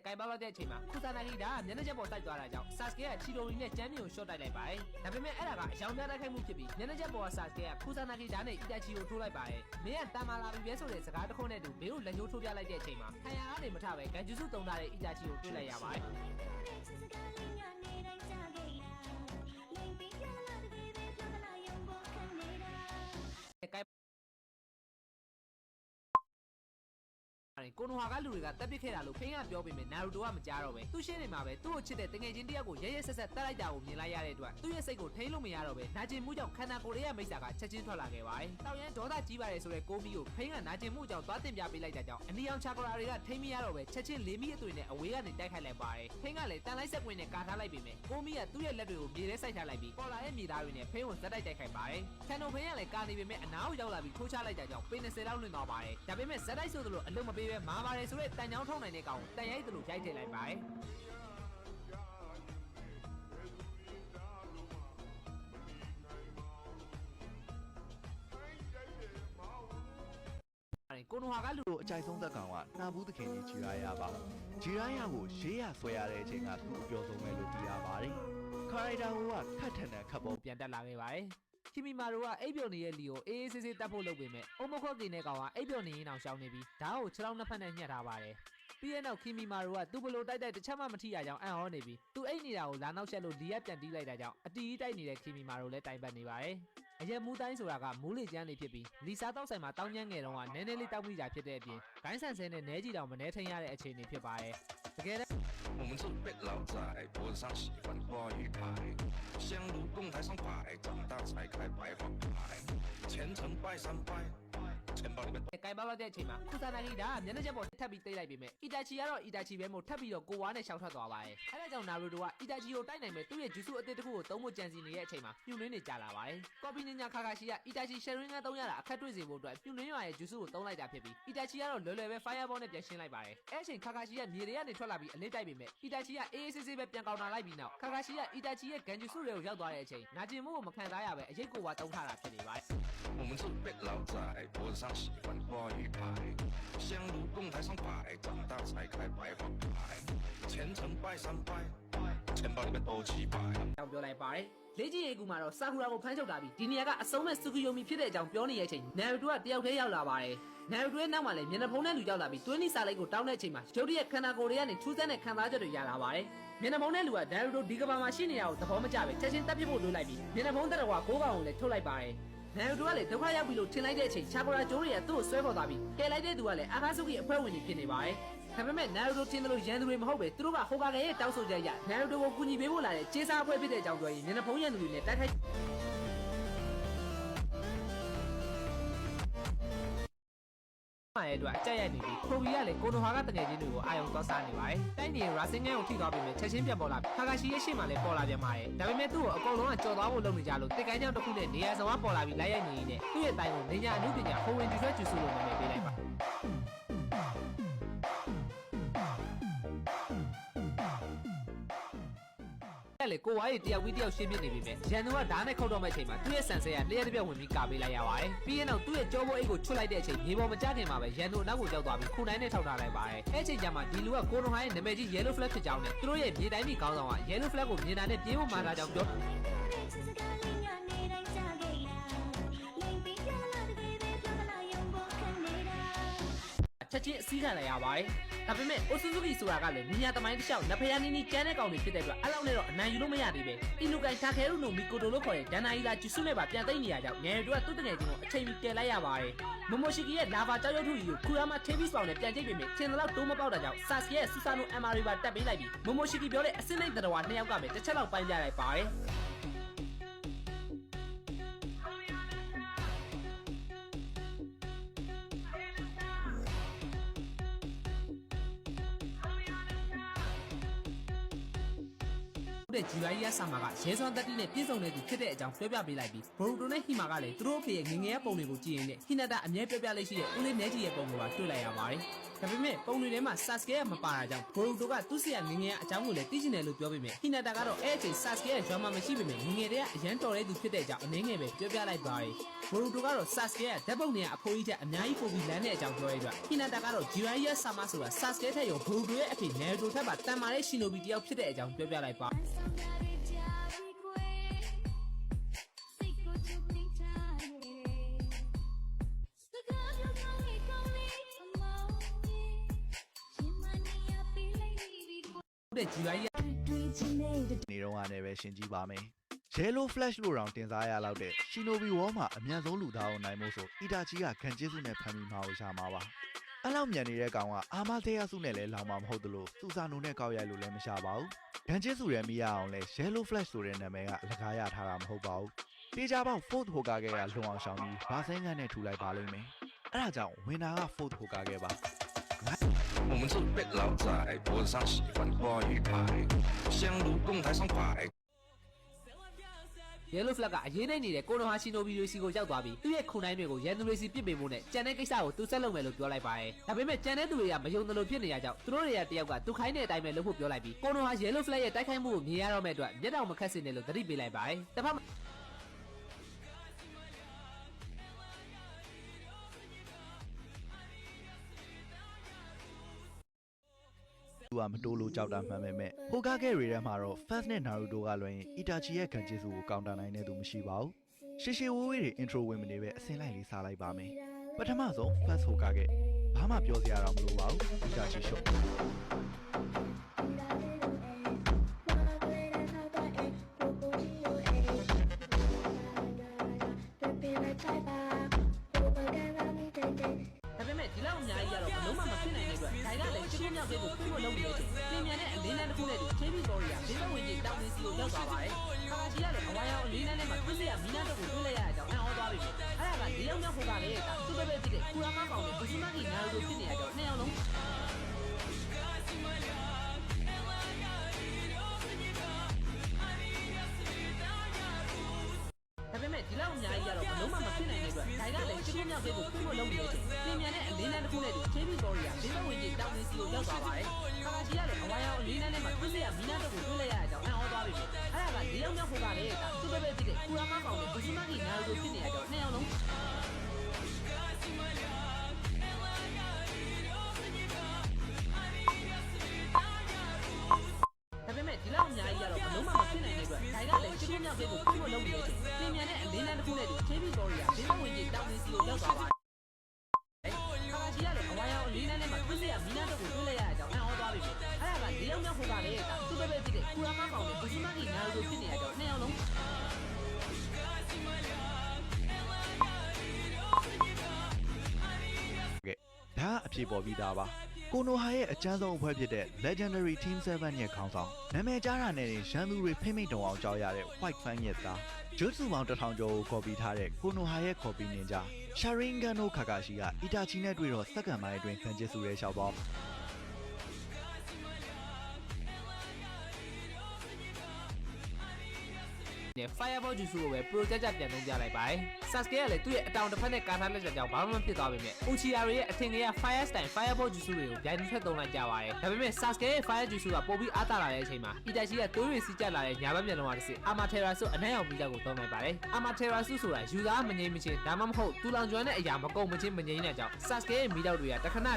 ကိုင်ပေါက်တဲ့အချိန်မှာခုဆာနာဂီဒါမျက်နှာချက်ပေါ်တိုက်သွားတာကြောင့်ဆာစကေကချီတိုရီနဲ့ကျမ်းမြေကိုရှော့တိုက်လိုက်ပါတယ်ဒါပေမဲ့အဲ့ဒါကအယောင်များတိုက်ခိုက်မှုဖြစ်ပြီးမျက်နှာချက်ပေါ်ကဆာစကေကခုဆာနာဂီဒါနဲ့အီတာချီကိုထိုးလိုက်ပါတယ်မင်းကတာမာလာပြီပဲဆိုတဲ့စကားတစ်ခုနဲ့တူဘေးကိုလက်ညှိုးထိုးပြလိုက်တဲ့အချိန်မှာခံရကနေမထပဲဂန်ဂျူစုတုံးထားတဲ့အီတာချီကိုတွေ့လိုက်ရပါတယ်ကိုနိုဟာကလူတွေကတက်ပစ်ခဲ့တာလို့ဖိန်းကပြောပေမဲ့နာရူတိုကမကြားတော့ပဲသူ့ရှင်းနေမှာပဲသူ့ကိုချစ်တဲ့တငယ်ချင်းတယောက်ကိုရဲရဲဆက်ဆက်တက်လိုက်တာကိုမြင်လိုက်ရတဲ့အတွက်သူ့ရဲ့စိတ်ကိုထိန်းလို့မရတော့ပဲနာကျင်မှုကြောင့်ခန္ဓာကိုယ်ရဲ့မိစ္ဆာကချက်ချင်းထွက်လာခဲ့ပါတယ်။တောင်ရန်ဒေါသကြီးပါတယ်ဆိုတဲ့ကိုမီကိုဖိန်းကနာကျင်မှုကြောင့်သွားတင်ပြပေးလိုက်တဲ့ကြောင့်အနီအောင်ချာကရာတွေကထိန်းမရတော့ပဲချက်ချင်းလေးမီအသွင်နဲ့အဝေးကနေတိုက်ခိုက်လိုက်ပါတယ်။ဖိန်းကလည်းတန်လိုက်ဆက်ကွင်းနဲ့ကာထားလိုက်ပေမဲ့ကိုမီကသူ့ရဲ့လက်တွေကိုမြေထဲစိုက်ထားလိုက်ပြီးပေါ်လာတဲ့မြေသားတွေနဲ့ဖိန်းကိုဇက်တိုက်ခိုက်ပါတယ်။ခန်နိုဖိန်းကလည်းကာနေပေမဲ့အနားကိုရောက်လာပြီးထိုးချလိုက်တဲ့ကြောင့်ပေ20လောက်လွင့်သွားပါတယ်။ဒါပေမဲ့ဇက်တိုက်ဆိုသလိုအလုံးမပေးပဲမာပါတယ်ဆိုတဲ့တန်ချောင်းထုံနိုင်တဲ့ကောင်တန်ရိုက်သလိုရိုက်ထည့်လိုက်ပါတယ်ကိုနိုဟာကလူတို့အကြိုက်ဆုံးသက်ကောင်ကနှာဘူးသခင်ကြီးဂျီရာယာပါဂျီရာယာကိုရေးရဆွဲရတဲ့အချိန်ကသူ့အပြောဆုံးပဲလို့သိရပါတယ်ခရိုက်တာဟိုကခတ်ထန်တဲ့ခတ်ပုံပြန်တက်လာခဲ့ပါတယ်ခီမီမာတို့ကအိပ်ပျော်နေတဲ့လီကိုအေးအေးဆေးဆေးတတ်ဖို့လုပ်ပေမဲ့အုံမခွက်ကိနေကောင်ကအိပ်ပျော်နေရင်အောင်ရှောင်းနေပြီးဓာတ်ကိုခြေထောက်နှစ်ဖက်နဲ့ညှက်ထားပါတယ်ပြီးရဲ့နောက်ခီမီမာတို့ကသူ့ဘလို့တိုက်တစ်ချက်မှမထိရကြောင်းအံ့ဩနေပြီးသူအိတ်နေတာကိုလာနောက်ဆက်လို့လီရက်ပြန်တီးလိုက်တာကြောင့်အတီးတိုက်နေတဲ့ခီမီမာတို့လည်းတိုင်ပတ်နေပါတယ်အရက်မူးတိုင်းဆိုတာကမူးလေကျန်းနေဖြစ်ပြီးလီစာတောက်ဆိုင်မှာတောင်းကျန်းငယ်တုန်းကနည်းနည်းလေးတောက်မိကြဖြစ်တဲ့အပြင်ဂိုင်းဆန်ဆဲနဲ့နဲကြီးတောင်မနှဲထိန်ရတဲ့အခြေအနေဖြစ်ပါတယ်တကယ်တော့我们是被老在脖子上喜欢挂鱼牌，香炉供台上摆，长大才开白黄牌，虔诚拜三拜。ကိုင်ပေါက်တဲ့အချိန်မှာခုဆာနာဂီဒါမျက်နှာချက်ပေါ်ထပ်ပြီးတိတ်လိုက်ပေမဲ့အီတာချီကတော့အီတာချီပဲမို့ထပ်ပြီးတော့ကိုဝါနဲ့ရှောက်ထွက်သွားပါတယ်။အဲဒါကြောင့်နာရူတိုကအီတာချီကိုတိုက်နိုင်မဲ့သူ့ရဲ့ဂျူစုအသစ်တစ်ခုကိုသုံးဖို့ကြံစီနေတဲ့အချိန်မှာပြူနင်းနေကြလာပါတယ်။ကော်ပီနင်ညာခါခါရှိကအီတာချီရှယ်ရင်းကသုံးရတာအခက်တွေ့စေဖို့အတွက်ပြူနင်းရွာရဲ့ဂျူစုကိုသုံးလိုက်တာဖြစ်ပြီးအီတာချီကတော့လွယ်လွယ်ပဲ Fireball နဲ့ပြန်ရှင်းလိုက်ပါတယ်။အဲအချိန်ခါခါရှိကမြေတွေကနေထွက်လာပြီးအလစ်တိုက်ပေမဲ့အီတာချီကအေးအေးဆေးဆေးပဲပြန်ကောင်းတာလိုက်ပြီးနောက်ခါခါရှိကအီတာချီရဲ့ဂန်ဂျူစုတွေကိုရောက်သွားတဲ့အချိန်နာကျင်မှုကိုမခံစားရပဲအရေးကိုဝါတုံးထားတာဖြစ်နေပါတယ်我们是被老在脖子上喜欢挂鱼牌，香炉供台上摆，长大才开白黄牌，虔诚拜三拜，钱包里面都700。တောင်ပြောလိုက်ပါတယ်လေ့ကျင့်ရေးကူမှာတော့ဆာကူရာကိုဖမ်းချုပ်တာပြီးဒီနေရာကအစုံမဲ့စူကီယိုမီဖြစ်တဲ့အကြောင်းပြောနေတဲ့အချိန်နာရူတိုကတယောက်တည်းရောက်လာပါတယ်နာရူတိုရဲ့နောက်မှာလည်းမျက်နှာဖုံးနဲ့လူရောက်လာပြီးတွင်းနီစာလိုက်ကိုတောင်းတဲ့အချိန်မှာရုတ်တရက်ခန္ဓာကိုယ်တွေကနေထူးဆန်းတဲ့ခံစားချက်တွေရလာပါတယ်မျက်နှာဖုံးနဲ့လူကနာရူတိုဒီကဘာမှာရှိနေတာကိုသဘောမကျပဲချက်ချင်းတက်ပြစ်ဖို့လိုလိုက်ပြီးမျက်နှာဖုံးတက်တော်က6ကောင်ကိုလည်းထုတ်လိုက်ပါတယ်နာရူတိုကလည်းဒုက္ခရောက်ပြီလို့ထင်လိုက်တဲ့အချိန်ချာကိုရာဂျိုးတွေကသူ့ကိုဆွဲခေါ်သွားပြီးကယ်လိုက်တဲ့သူကလည်းအာခါဆုကီအဖွဲ့ဝင်တွေဖြစ်နေပါတယ်ဒါပေမဲ့နာရူတိုထင်တယ်လို့ရန်သူတွေမဟုတ်ပဲသူတို့ကဟိုကာကရဲ့တောင်းဆိုချက်အရနာရူတိုကိုကူညီပေးဖို့လာတဲ့ကျေးစားအဖွဲ့ဖြစ်တဲ့အကြောင်းပြောရင်မျက်နှာဖုံးရန်သူတွေနဲ့တိုက်ခိုက်ရဲ့အတွက်ကြက်ရိုက်နေပြီးခိုဘီကလည်းကိုနိုဟာကတငယ်ချင်းတွေကိုအာယုံသွားစားနေပါတယ်။တိုက်နေရာစင်ငန်းကိုထိသွားပြီးမြချက်ချင်းပြန်ပေါ်လာပြီးခါခါရှိရဲ့ရှေ့မှာလည်းပေါ်လာပြန်ပါတယ်။ဒါပေမဲ့သူ့ကိုအကုန်လုံးကကြော်သွားဖို့လုပ်နေကြလို့တစ်ကိုင်းကြောင်တစ်ခုနဲ့နေရာဆောင်ကပေါ်လာပြီးလိုက်ရိုက်နေနေနဲ့သူ့ရဲ့တိုင်ကိုနေညာအမှုပညာဟိုဝင်ဒီဆွဲကျူစုလို့နာမည်ပေးလိုက်ပါလေကိုဝါးရီတယောက်ပြီးတယောက်ရှင်းပြနေပြီပဲရန်သူကဓာတ်နဲ့ခုတ်တော့မဲ့အချိန်မှာသူ့ရဲ့ဆန်ဆဲကလျှက်တစ်ပြက်ဝင်ပြီးကာပေးလိုက်ရပါတယ်ပြီးရင်တော့သူ့ရဲ့ကြောပိုးအိတ်ကိုချွတ်လိုက်တဲ့အချိန်မြေပေါ်မကျခင်မှာပဲရန်သူအနောက်ကိုရောက်သွားပြီးခုနိုင်နဲ့ထောက်ထားလိုက်ပါတယ်အဲ့အချိန်ကျမှဒီလူကကိုနိုဟိုင်းရဲ့နာမည်ကြီး Yellow Flag ဖြစ်ကြောင်းနဲ့သူတို့ရဲ့မြေတိုင်းပြည်ခေါင်းဆောင်က Yellow Flag ကိုမြေနာနဲ့ပြေးဖို့မှားတာကြောင့်ပြောချက်ချင်းအစည်းခံလိုက်ရပါတယ်ဒါပေမဲ့အိုဆူဇူကီဆိုတာကလည်းမြညာသမိုင်းတစ်လျှောက်လက်ဖျားနီးနီးကျန်းတဲ့ကောင်တွေဖြစ်တဲ့အတွက်အဲ့လောက်နဲ့တော့အနိုင်ယူလို့မရသေးပဲအီလူကိုင်တာခဲရုနိုမီကိုတိုလို့ခေါ်တဲ့ဒန်နာအီလာဂျူဆုနဲ့ပါပြန်သိမ့်နေရကြောင်းငယ်တို့ကသူ့တငယ်ချင်းကိုအချိန်မီကယ်လိုက်ရပါတယ်မမိုရှိကီရဲ့လာဗာကြောက်ရွံ့ထုကြီးကိုခူရာမာထေးဘီစပေါင်နဲ့ပြန်ကြိတ်ပေမဲ့ထင်တယ်လို့တိုးမပေါက်တာကြောင့်ဆာစရဲ့ဆူဆာနိုအမ်မာရီပါတက်ပေးလိုက်ပြီးမမိုရှိကီပြောတဲ့အစင်းလိုက်တတော်2ယောက်ကပဲတစ်ချက်လောက်ပိုင်းပြလိုက်ပါတယ် တဲ့ဂျီရိုင်းရဆာမာကရဲစွမ်းတက်တီနဲ့ပြည့်စုံတဲ့သူဖြစ်တဲ့အကြောင်းပြောပြပေးလိုက်ပြီးဘိုရူတိုနဲ့ဟီမာကလည်းသူတို့အဖေရဲ့ငငယ်ရပုံတွေကိုကြည့်ရင်လည်းဟီနာတာအမြဲပြောပြလေးရှိတဲ့ဦးလေးနဲကြီးရဲ့ပုံကိုပါတွေ့လိုက်ရပါတယ်။ဒါပေမဲ့ပုံတွေထဲမှာ Sasuke ကမပါတာကြောင့်ဘိုရူတိုကသူ့ဆီကငငယ်ရအကြောင်းကိုလည်းသိချင်တယ်လို့ပြောပေမဲ့ဟီနာတာကတော့အဲ့အချိန် Sasuke ရဲ့ drama မရှိပေမဲ့ငငယ်တည်းကအရန်တော်တဲ့သူဖြစ်တဲ့အကြောင်းအနေငယ်ပဲပြောပြလိုက်ပါတယ်။ဘိုရူတိုကတော့ Sasuke ရဲ့ဓာတ်ပုံတွေကအဖိုးကြီးတဲ့အများကြီးပိုပြီးလမ်းတဲ့အကြောင်းပြောရတဲ့ဟီနာတာကတော့ဂျီရိုင်းရဆာမာဆိုတာ Sasuke ထက်ရောဘိုရူတိုရဲ့အဖေနဲတိုထက်ပါတန်မာတဲ့ရှင်နိုဘီတယောက်ဖြစ်တဲ့အကြောင်းပြောပြလိုက်ပါ တဲ့ဂျီရိုင်းရ နေတော့ကနေပဲရှင်းကြည့်ပါမယ် Yellow Flash လို့တောင်တင်စားရလောက်တဲ့ Shinobi War မှာအမြန်ဆုံးလူသားကိုနိုင်မို့ဆို Itachi ကခံကျေးစုနဲ့ဖန်ပြီးမှာကိုရှာမှာပါအဲ့လောက်မြန်နေတဲ့ကောင်ကအာမသေးရစုနဲ့လည်းလောင်မှာမဟုတ်သလိုစုစာနုံနဲ့ကောက်ရိုက်လို့လည်းမရှာပါဘူးခံကျေးစုရဲမရအောင်လဲ Yellow Flash ဆိုတဲ့နာမည်ကအလကားရထားတာမဟုတ်ပါဘူးတေးကြပေါက် Fourth Hokage ကလုံအောင်ရှောင်းပြီးဘာစင်းကန်းနဲ့ထူလိုက်ပါလိမ့်မယ်အဲ့ဒါကြောင့်ဝင်တာက Fourth Hokage ပါ我们是被老仔，脖子上喜欢挂鱼牌，香炉供台上摆。 Yellow Flag ကအရေးနိုင်နေတဲ့ကိုနိုဟာရှီနိုဘီတွေစီကိုရောက်သွားပြီးသူ့ရဲ့ခုနိုင်တွေကိုရန်သူတွေစီပြစ်ပင်ဖို့နဲ့ကြံတဲ့ကိစ္စကိုသူဆက်လုပ်မယ်လို့ပြောလိုက်ပါတယ်။ဒါပေမဲ့ကြံတဲ့သူတွေကမယုံသလိုဖြစ်နေရကြောင်းသူတို့တွေကတယောက်ကသူခိုင်းတဲ့အတိုင်းပဲလုပ်ဖို့ပြောလိုက်ပြီးကိုနိုဟာ Yellow Flag ရဲ့တိုက်ခိုက်မှုကိုမြင်ရတော့မဲ့အတွက်မျက်တောင်မခတ်စင်တယ်လို့သတိပေးလိုက်ပါတယ်။တစ်ဖက်သူကမတိုးလို့ကြောက်တာမှန်ပေမဲ့ Hokage တွေထဲမှာတော့ Fast နဲ့ Naruto ကလွှဲရင် Itachi ရဲ့ခံကျေးစုကိုကောင်တာနိုင်တဲ့သူမရှိပါဘူး။ရှေရှေဝေးဝေးတွေ intro ဝင်မနေပဲအစင်းလိုက်လေးစားလိုက်ပါမယ်။ပထမဆုံး Fast Hokage ဘာမှပြောစရာတော့မလိုပါဘူး။ Itachi ရှုပ်ဒီလောက်အများကြီးကတော့ဘလုံးမှမဖြစ်နိုင်တဲ့အတွက်ဒါကလည်းချင်းမြောက်တဲ့ကိုဖွင့်ဖို့လုပ်နေတယ်။ပြင်မြန်တဲ့အလင်းလန်းတစ်ခုနဲ့တူ KB Warrior ဘေးဘက်ဝင်ကြီးတောင်နေစီကိုရောက်သွားပါတယ်။ခါကြီးကလည်းအဝါရောင်အလင်းလန်းထဲမှာပြည့်စရာမီနာတို့ကိုတွေ့လိုက်ရတဲ့အကြောင်းအံ့ဩသွားပြီ။အဲ့ဒါက၄ယောက်မြောက်ဖို့ကလည်းဒါသူ့ဘက်ပဲဖြစ်တဲ့ကူရာမကောင်နဲ့ဘူစီမာကီနာရိုတို့ဖြစ်နေရကြောင်းနှစ်ယောက်လုံးဒါပေမဲ့ဒီလောက်အများကြီးကတော့ဘလုံးမှမဖြစ်နိုင်တဲ့အတွက်ဒါကလည်းချင်းမြောက်တဲ့ကိုဖွင့်ဖို့လုပ်နေတယ်။ပြင်မြန်တဲ့အလင်းလန်းတစ်ခုနဲ့တူ KB Warrior ဘေးဘက်ဝင်ကြီးတောင်နေစီကိုရောက်သွားပါတယ်။ခါကြီးကလည်းအဝါရောင်အလင်းလန်းထဲမှာပြည့်စရာမီနာတို့ကိုတွေ့လိုက်ရတဲ့အကြောင်းအံ့ဩသွားပြီ။အဲ့ဒါက၄ယောက်မြောက်ဖို့ကလည်းဒါသူ့ဘက်ပဲဖြစ်တဲ့ကူရာမကောင်နဲ့ဘူစီမာကီနာရိုတို့ဖြစ်နေရကြောင်းနှစ်ယောက်လုံးဒါပေမဲ့ဒီလောက်အများကြီးကတော့ဘလုံးမှမဖြစ်နိုင်တဲ့အတွက်ဒါကလည်းချင်းမြောက်တဲ့ကိုဖွင့်ဖို့လုပ်နေတယ်။ပြင်မြန်တဲ့အလင်းလန်းတစ်ခုနဲ့တူ KB Warrior ဘေးဘက်ဝင်ကြီးတောင်နေစီကိုရောက်သွားပါတယ်။ခါကြီးကလည်းအဝါရောင်အလင်းလန်းထဲမှာပြည့်စရာမီနာတို့ကိုတွေ့လိုက်ရတဲ့အကြောင်းအံ့ဩသွားပြီ။အဲ့ဒါက၄ယောက်မြောက်ဖို့ကလည်းဒါသူ့ဘက်ပဲဖြစ်တဲ့ကူရာမကောင်နဲ့ဘူစီမာကီနာရိုတို့ဖြစ်နေရကြောင်းနှစ်ယောက်လုံးဒါအဖြစ်ပေါ်ပြီးသားပါကိုနိုဟာရဲ့အကျန်းဆုံးအဖွဲ့ဖြစ်တဲ့ Legendary Team 7 ရဲ့ခေါင်းဆောင်နာမည်ကြားတာနဲ့ရန်သူတွေဖိမ့်မိတ်တုံအောင်ကြောက်ရတဲ့ White Fang ရဲ့သားဂျိုးစုပေါင်း1000ကျော်ကိုကော်ပီထားတဲ့ကိုနိုဟာရဲ့ကော်ပီနင်ဂျာ Sharingan no Kakashi က Itachi နဲ့တွေ့တော့စက္ကန့်ပိုင်းအတွင်းခံကျစ်စုရဲလျှောက်သွားFireball ဂျူဆူကိုပဲ project ပြန်သုံးပြလိုက်ပါတယ် Sasuke ကလည်းသူ့ရဲ့အတောင်တစ်ဖက်နဲ့ကာထားလက်ချက်ကြောင့်ဘာမှမဖြစ်သွားပေမဲ့ Uchiha ရဲ့အထင်ကြီးက Fire Style Fireball ဂျူဆူတွေကိုဗျိုင်းတစ်ဖက်သုံးလိုက်ကြပါတယ်ဒါပေမဲ့ Sasuke ရဲ့ Fire ဂျူဆူကပိုပြီးအားတာလာတဲ့အချိန်မှာ Itachi ကသွေးတွေစီးကျလာတဲ့ညာဘက်မျက်လုံးကတစ်စစ် Amaterasu အနက်ရောင်မီးတောက်ကိုသုံးလိုက်ပါတယ် Amaterasu ဆိုတာယူသားမငြိမ်းမချင်းဒါမှမဟုတ်တူလောင်ကျွမ်းတဲ့အရာမကုန်မချင်းမငြိမ်းတဲ့ကြောင့် Sasuke ရဲ့မီးတောက်တွေကတခဏ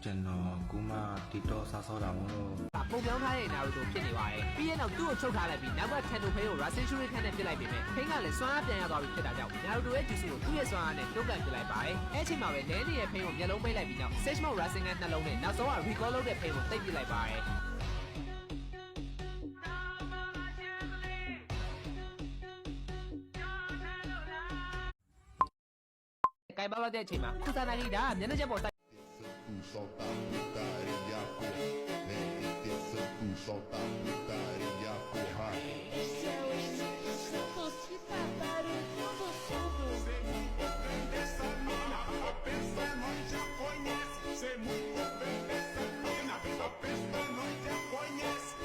ကျွန်တော်ကူမတီတော့စားစောတာမို့လို့ ပုံပြောင်းထားတဲ့နာရူတိုဖြစ်နေပါတယ်။ပြီးရင်တော့သူ့ကိုချုပ်ထားလိုက်ပြီးနောက်ကထန်တိုဖိကိုရာဆင်ရှူရီခန့်နဲ့ပြစ်လိုက်ပေမဲ့ဖိကလည်းစွမ်းအားပြန်ရသွားပြီဖြစ်တာကြောင့်နာရူတိုရဲ့ဂျူဆူကိုသူ့ရဲ့စွမ်းအားနဲ့တုံ့ပြန်ပြစ်လိုက်ပါတယ်။အဲ့ချိန်မှာပဲလဲနေတဲ့ဖိကိုမျက်လုံးပိတ်လိုက်ပြီးနောက် Sage Mode Racing ကနှလုံးနဲ့နောက်ဆုံးက Recall လုပ်တဲ့ဖိကိုတိတ်ပြစ်လိုက်ပါတယ်။ကိုင်ပါလာတဲ့အချိန်မှာကုသနာကြီးကမျက်နှာချက်ပေါ်တိုက်solta putaria, mente santo, solta putaria, porra. Esse é o início, doce barulho do fundo. Cê muito bem dessa mina, a peça nós já conhece. Cê muito bem dessa mina, a peça nós já conhece.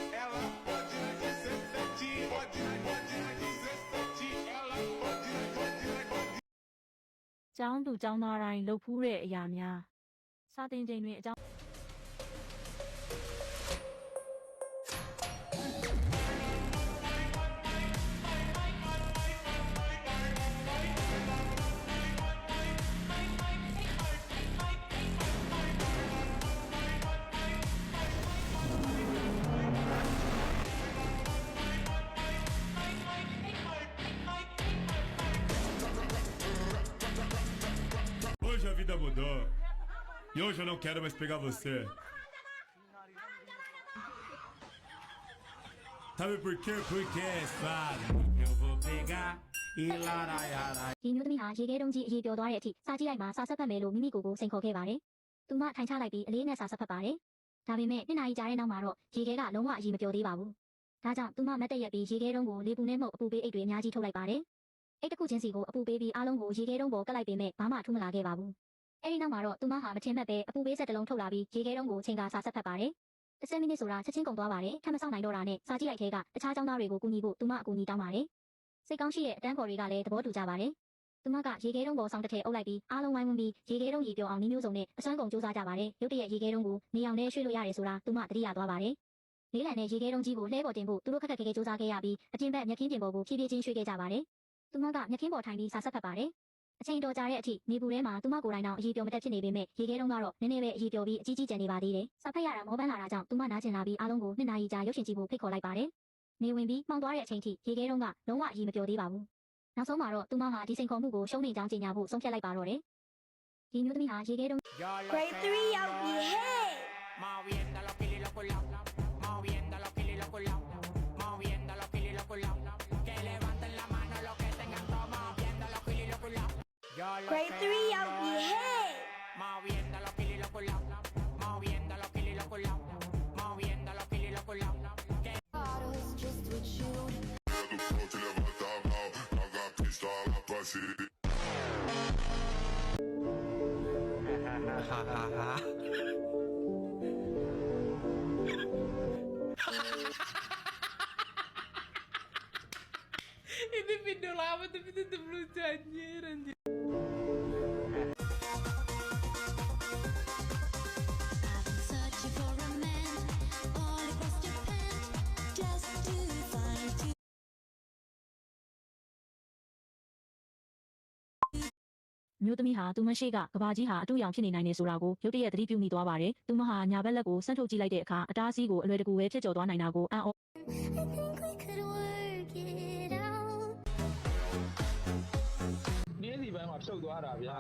ကျောင်းသူကျောင်းသားတိုင်းလှုပ်ဖူးတဲ့အရာများစာသင်ချိန်တွင်အကြောင်း Poxa vida mudou. E hoje eu não quero mais pegar você. Sabe por quê? Porque sabe, eu vou pegar e laraiara. ဒီမျိုးသမီးဟာရေခဲတုံးကြီးအရေးပြောသွားတဲ့အထိစာကြည့်လိုက်မှာစာဆက်ဖတ်မယ်လို့မိမိကိုယ်ကိုစိန်ခေါ်ခဲ့ပါတယ်။သူမထိုင်ချလိုက်ပြီးအလေးနဲ့စာဆက်ဖတ်ပါတယ်။ဒါပေမဲ့2နာရီကြာတဲ့နောက်မှာတော့ရေခဲကလုံးဝအရေးမပြောသေးပါဘူး။ဒါကြောင့်သူမမတ်တက်ရက်ပြီးရေခဲတုံးကိုလေပူနဲ့မှုတ်အပူပေးအိတ်တွေအများကြီးထုတ်လိုက်ပါတယ်။အိတ်တစ်ခုချင်းစီကိုအပူပေးပြီးအားလုံးကိုရေခဲတုံးပေါ်ကပ်လိုက်ပေမဲ့ဘာမှထူးမလာခဲ့ပါဘူး။အဲဒီနောက်မှာတော့သူမဟာမထင်မှတ်ပဲအပူပေးဆက်တစ်လုံးထုတ်လာပြီးရေခဲတုံးကိုချိန်ကစာဆက်ဖတ်ပါတယ်။10မိနစ်ဆိုတာချက်ချင်းကုန်သွားပါတယ်။ထပ်မဆောင်နိုင်တော့တာနဲ့စာကြည့်လိုက်ခဲကတခြားကျောင်းသားတွေကိုကူညီဖို့သူမအကူအညီတောင်းပါတယ်။စိတ်ကောင်းရှိတဲ့အတန်းခေါ်တွေကလည်းသဘောတူကြပါတယ်။သူမကရေခဲတုံးပေါ်ဆောင်တစ်ထည်အုပ်လိုက်ပြီးအားလုံးဝိုင်းဝန်းပြီးရေခဲတုံးရေပြောအောင်နည်းမျိုးစုံနဲ့အစွမ်းကုန်စူးစမ်းကြပါတယ်။ရုတ်တရက်ရေခဲတုံးကိုနေအောင်နဲ့ရွှေ့လို့ရတယ်ဆိုတာသူမသတိရသွားပါတယ်။လေးလံနဲ့ရေခဲတုံးကြီးကိုလှဲပေါ်တင်ဖို့သူတို့ခက်ခက်ခဲခဲစူးစမ်းခဲ့ရပြီးအပြင်ဘက်မြက်ခင်းပြင်ပေါ်ကိုဖြည်းဖြည်းချင်းရွှေ့ခဲ့ကြပါတယ်။သူမကမြက်ခင်းပေါ်ထိုင်ပြီးစာဆက်ဖတ်ပါတယ်။အချိန်တော်ကြာတဲ့အထိနေပူထဲမှာသူမကိုယ်တိုင်တော့အရေးပြောမတက်ဖြစ်နေပေမဲ့ရေခဲတုံးကတော့နည်းနည်းပဲအရေးပြောပြီးအကြီးကြီးကျန်နေပါသေးတယ်။စာဖတ်ရတာမောပန်းလာတာကြောင့်သူမနားကျင်လာပြီးအားလုံးကို2နာရီကြာရုပ်ရှင်ကြည့်ဖို့ဖိတ်ခေါ်လိုက်ပါတယ်။နေဝင်ပြီးမှောင်သွားတဲ့အချိန်ထိရေခဲတုံးကလုံးဝအရေးမပြောသေးပါဘူး။နောက်ဆုံးမှာတော့သူမဟာဒီစိန်ခေါ်မှုကိုရှုံးနေကြောင်းကြေညာဖို့ဆုံးဖြတ်လိုက်ပါတော့တယ်။ဒီမျိုးသမီးဟာရေခဲတုံး Grade 3 ရောက်ပြီဟဲ့ Moviendo los kilos los culados, moviendo los kilos los culados, moviendo los kilos los culados. Que levanten la mano los que tengan todo, moviendo los kilos los culados. Yo lo Grade sé, 3 ရောက်ပြီဟဲ့ moviendo los kilos los culados, moviendo los kilos los culados, moviendo los kilos los culados. Que Ini video lama tapi tetap lucu anjir. Searching for a man all across Japan just to find you မျိုးသမီးဟာသူမရှိကကဘာကြီးဟာအတူရောင်ဖြစ်နေနိုင်တယ်ဆိုတာကိုရုတ်တရက်သတိပြုမိသွားပါတယ်။သူမဟာညာဘက်လက်ကိုဆန့်ထုတ်ကြည့်လိုက်တဲ့အခါအတားအဆီးကိုအလွယ်တကူပဲဖြစ်ကျော်သွားနိုင်တာကိုအံ့ဩ I think we could work it out နေ့စီပိုင်းမှာဖြုတ်သွားတာဗျာ